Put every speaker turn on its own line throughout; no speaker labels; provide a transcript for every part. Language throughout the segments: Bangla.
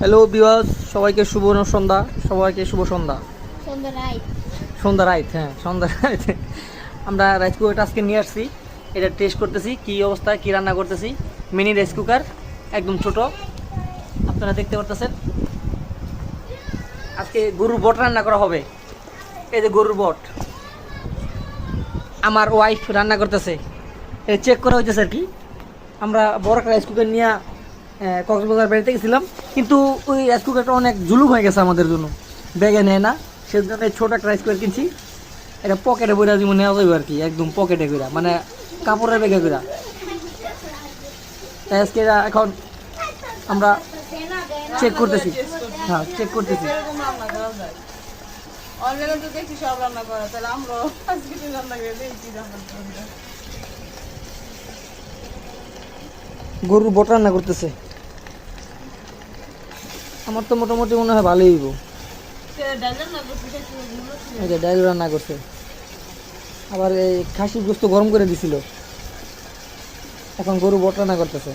হ্যালো ভিউয়ার্স, সবাইকে শুভ সন্ধ্যা। সবাইকে শুভ সন্ধ্যা। সন্ধ্যা রাইত, হ্যাঁ সন্ধ্যা রাইত। আমরা রাইস কুকারটা আজকে নিয়ে আসছি, এটা টেস্ট করতেছি কী অবস্থা, কী রান্না করতেছি। মিনি রাইস কুকার, একদম ছোট, আপনারা দেখতে পারতেছেন। আজকে গরুর বট রান্না করা হবে। এই যে গরুর বট, আমার ওয়াইফ রান্না করতেছে, এটা চেক করা হইতেছে আর কি। আমরা বড় একটা রাইস কুকার নিয়ে কক্সবাজার বেড়াতে গেছিলাম, কিন্তু ওই রাইস কুকারটা অনেক জুলুম হয়ে গেছে আমাদের জন্য, ব্যাগে নেয় না। সেজন্য ছোটো একটা রাইস কুকার কিনছি, এটা পকেটে বইরা যেমন নেওয়া যাবে আর কি, একদম পকেটে করে, মানে কাপড়ের ব্যাগে করে। আজকে এখন আমরা চেক করতেছি, হ্যাঁ চেক করতেছি। গরুর বট রান্না করতেছে, আমার তো মোটামুটি মনে হয় ভালোই হইব। ডাইল রান্না করছে, আবার এই খাসির গোস্ত গরম করে দিছিল, এখন গরু বট রান্না করতেছে।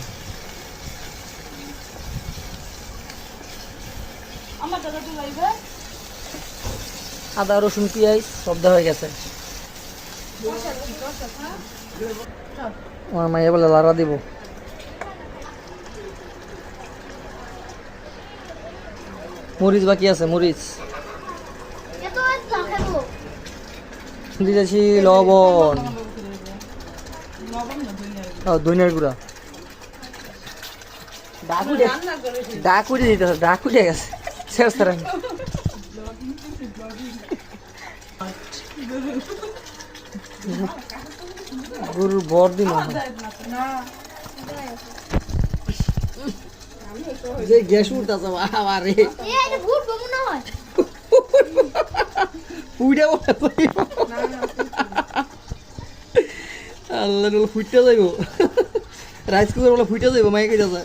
আদা রসুন পেঁয়াজ সব দেওয়া হয়ে গেছে। আমার মাইয়া বলে লাড়া দিব। মরিচ বাকি আছে, মরিচ দিতেছি, লবণ, ধনিয়ার গুঁড়া, ডাকুটে দিতে হবে, ডাকুটে গেছে শেষ। গরুর বর দিন যে গ্যাস উঠতেছে আরে আল্লাহ ফুটতে যাইব, রাইস কুকার বলে ফুটে যাইব, মাইকে যাচ্ছে।